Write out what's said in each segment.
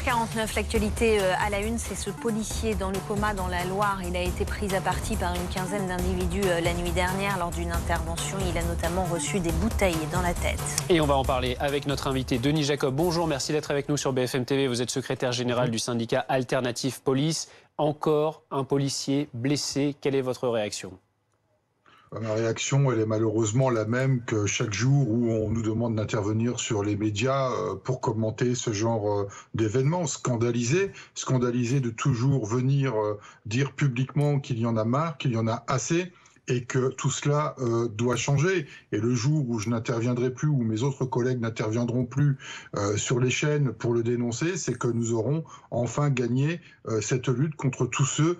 8h49, l'actualité à la une, c'est ce policier dans le coma dans la Loire. Il a été pris à partie par une quinzaine d'individus la nuit dernière lors d'une intervention. Il a notamment reçu des bouteilles dans la tête. Et on va en parler avec notre invité Denis Jacob. Bonjour, merci d'être avec nous sur BFM TV. Vous êtes secrétaire général du syndicat Alternative Police. Encore un policier blessé. Quelle est votre réaction ? Ma réaction, elle est malheureusement la même que chaque jour où on nous demande d'intervenir sur les médias pour commenter ce genre d'événements. Scandalisé de toujours venir dire publiquement qu'il y en a marre, qu'il y en a assez, et que tout cela doit changer. Et le jour où je n'interviendrai plus, où mes autres collègues n'interviendront plus sur les chaînes pour le dénoncer, c'est que nous aurons enfin gagné cette lutte contre tous ceux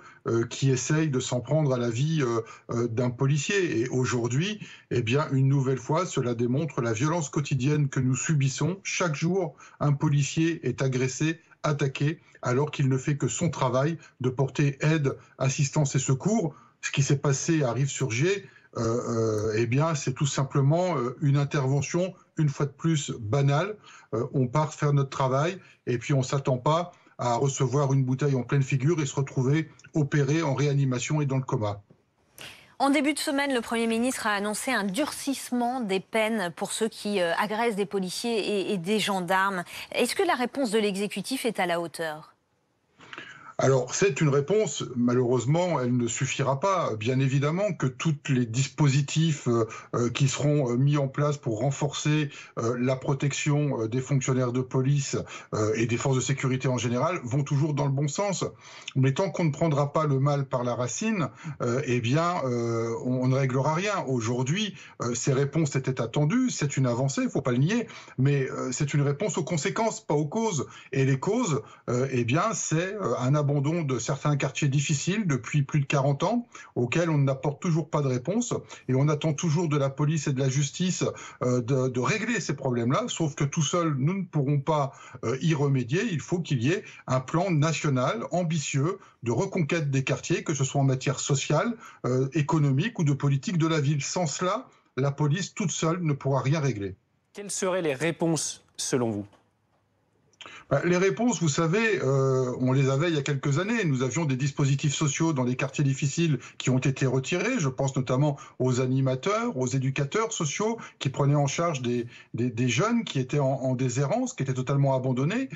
qui essayent de s'en prendre à la vie d'un policier. Et aujourd'hui, eh bien, une nouvelle fois, cela démontre la violence quotidienne que nous subissons. Chaque jour, un policier est agressé, attaqué, alors qu'il ne fait que son travail de porter aide, assistance et secours. Ce qui s'est passé à Rive-sur-Gier, eh bien, c'est tout simplement une intervention, une fois de plus, banale. On part faire notre travail et puis on ne s'attend pas à recevoir une bouteille en pleine figure et se retrouver opéré en réanimation et dans le coma. En début de semaine, le Premier ministre a annoncé un durcissement des peines pour ceux qui agressent des policiers et des gendarmes. Est-ce que la réponse de l'exécutif est à la hauteur ? Alors, c'est une réponse, malheureusement, elle ne suffira pas. Bien évidemment que tous les dispositifs qui seront mis en place pour renforcer la protection des fonctionnaires de police et des forces de sécurité en général vont toujours dans le bon sens. Mais tant qu'on ne prendra pas le mal par la racine, eh bien, on ne réglera rien. Aujourd'hui, ces réponses étaient attendues, c'est une avancée, il ne faut pas le nier, mais c'est une réponse aux conséquences, pas aux causes. Et les causes, eh bien, c'est un abandon de certains quartiers difficiles depuis plus de 40 ans, auxquels on n'apporte toujours pas de réponse, et on attend toujours de la police et de la justice de régler ces problèmes-là, sauf que tout seul, nous ne pourrons pas y remédier. Il faut qu'il y ait un plan national ambitieux de reconquête des quartiers, que ce soit en matière sociale, économique ou de politique de la ville. Sans cela, la police toute seule ne pourra rien régler. Quelles seraient les réponses selon vous ? Les réponses, vous savez, on les avait il y a quelques années. Nous avions des dispositifs sociaux dans les quartiers difficiles qui ont été retirés. Je pense notamment aux animateurs, aux éducateurs sociaux qui prenaient en charge des jeunes qui étaient en déshérence, qui étaient totalement abandonnés.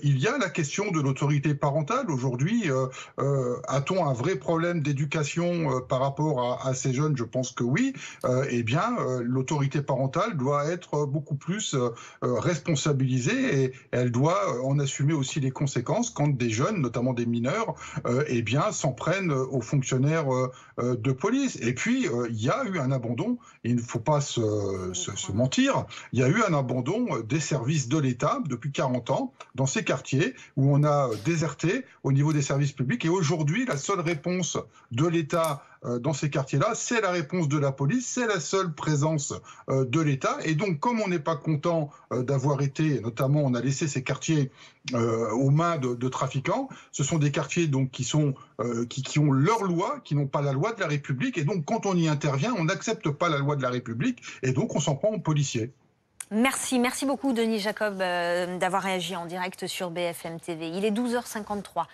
Il y a la question de l'autorité parentale. Aujourd'hui, a-t-on un vrai problème d'éducation par rapport à ces jeunes ? Je pense que oui. Eh bien, l'autorité parentale doit être beaucoup plus responsabilisée et elle doit en assumer aussi les conséquences quand des jeunes, notamment des mineurs, eh bien, s'en prennent aux fonctionnaires de police. Et puis, il y a eu un abandon, et il ne faut pas se mentir, il y a eu un abandon des services de l'État depuis 40 ans dans ces quartiers où on a déserté au niveau des services publics. Et aujourd'hui, la seule réponse de l'État dans ces quartiers-là, c'est la réponse de la police, c'est la seule présence de l'État. Et donc, comme on n'est pas content d'avoir été, notamment on a laissé ces quartiers aux mains de trafiquants, ce sont des quartiers donc qui ont leur loi, qui n'ont pas la loi de la République. Et donc, quand on y intervient, on n'accepte pas la loi de la République. Et donc, on s'en prend aux policiers. Merci beaucoup Denis Jacob d'avoir réagi en direct sur BFM TV. Il est 12h53.